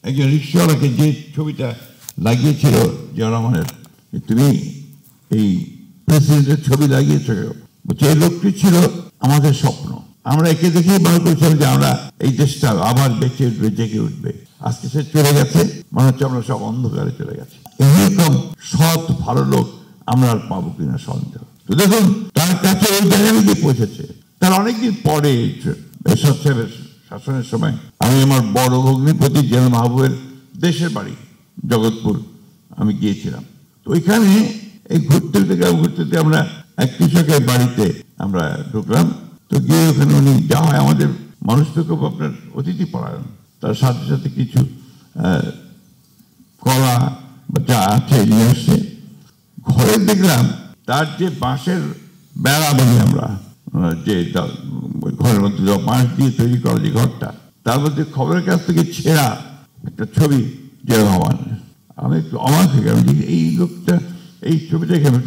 একজন রিক্সাওয়ালাকে যে ছবিটা লাগিয়েছিল জিয়া রহমানের, তুমি এই প্রেসিডেন্টের ছবি লাগিয়েছ, বলছে এই লোকটি ছিল আমাদের স্বপ্ন, আমরা একে দেখেই মনে করছিলাম যে আমরা এই দেশটা আবার বেঁচে উঠবে, জেগে উঠবে। আজকে সে চলে গেছে, মনে হচ্ছে আমরা সব অন্ধকারে চলে গেছি। এরকম সৎ ভালো লোক আমরা আর পাবো কিনা সন্দেহ। তো দেখুন তার কাছে ওই জায়গায় গিয়ে পৌঁছেছে। তার অনেকদিন পরে এরশাদ সাহেবের শাসনের সময় আমি আমার বড় ভগ্নিপতি জেনারেল মাহবুবের দেশের বাড়ি জগৎপুর আমি গিয়েছিলাম। তো ওইখানে এই ঘুরতে আমরা এক কৃষকের বাড়িতে আমরা ঢুকলাম। তো গিয়ে ওখানে উনি যা হয় আমাদের মানুষ তো খুব আপনার অতিথি পরায়ণ, তার সাথে সাথে কিছু কলা বা যা আছে নিয়ে আসছে। ঘরে দেখলাম তার যে বাঁশের বেড়া বলি আমরা, যে ঘরের মধ্যে বাঁশ দিয়ে তৈরি করা যে ঘরটা, তার মধ্যে খবরের কাছ থেকে ছেঁড়া একটা ছবি জিয়া রহমান। আমি একটু অবাক হয়ে গেলাম যে এই লোকটা এই ছবিটা এখানে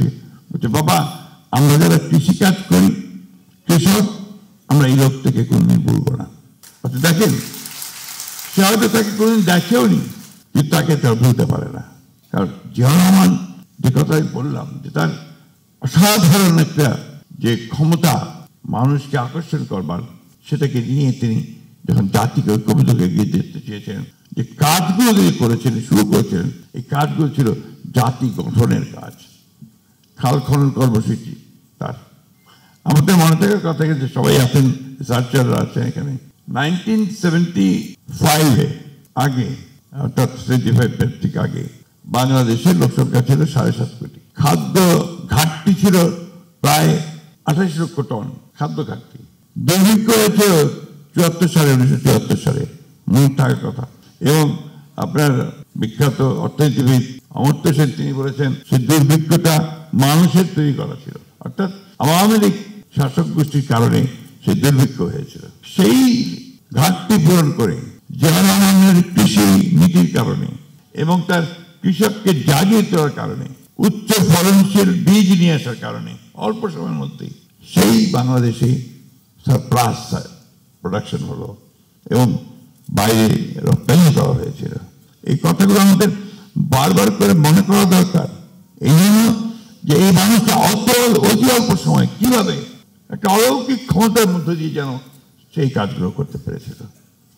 বলছে, বাবা আমরা যারা কৃষিকাজ করি, কৃষক, আমরা এই লোকটাকে কোনদিন বলবো না। আচ্ছা দেখেন, সে হয়তো তাকে কোনদিন দেখেও নি, কিন্তু তাকে তার বলতে পারে না। কারণ জিয়া রহমান যে কথা আমি বললাম, যে তার অসাধারণ একটা যে ক্ষমতা মানুষকে আকর্ষণ করবার, সেটাকে নিয়ে তিনি যখন জাতিকে ঐক্যবদ্ধকে এগিয়ে যেতে চেয়েছেন, যে কাজগুলো তিনি করেছিলেন, শুরু করেছিলেন, এই কাজগুলো ছিল জাতি গঠনের কাজ। খাল খনন কর্মসূচি তার, আমাদের মনে থাকার কথা যে সবাই আছেন, রিসার্চাররা আছেন এখানে, 1975 আগে, অর্থাৎ 75 ঠিক আগে বাংলাদেশের লোকসংখ্যা ছিল 7.5 কোটি। খাদ্য ঘাটতি ছিল প্রায় 28 লক্ষ টন খাদ্য ঘাটতি। দুর্ভিক্ষ হয়েছে 1974 সালে, মনে থাকার কথা। এবং আপনার বিখ্যাত অর্থনীতিবিদ অমর্ত্য সেন তিনি বলেছেন, সেই দুর্ভিক্ষটা মানুষের তৈরি করা ছিল, অর্থাৎ আওয়ামী লীগ শাসক গোষ্ঠীর কারণে সেই দুর্ভিক্ষ হয়েছিল। সেই ঘাটতি পূরণ করে জিয়া রহমানের কৃষি নীতির কারণে এবং তার কৃষককে জাগিয়ে তোলার কারণে, উচ্চ ফলনশীল বীজ নিয়ে আসার কারণে অল্প সময়ের মধ্যেই সেই বাংলাদেশে সারপ্লাস প্রোডাকশন হলো এবং বাইরে রপ্তানি করা হয়েছিল। এই কথাগুলো আমাদের বারবার করে মনে করা দরকার। এই জন্য যে এই মানুষটা অতি অল্প সময় কিভাবে একটা অলৌকিক ক্ষমতার মধ্যে দিয়ে যেন সেই কাজগুলো করতে পেরেছিল।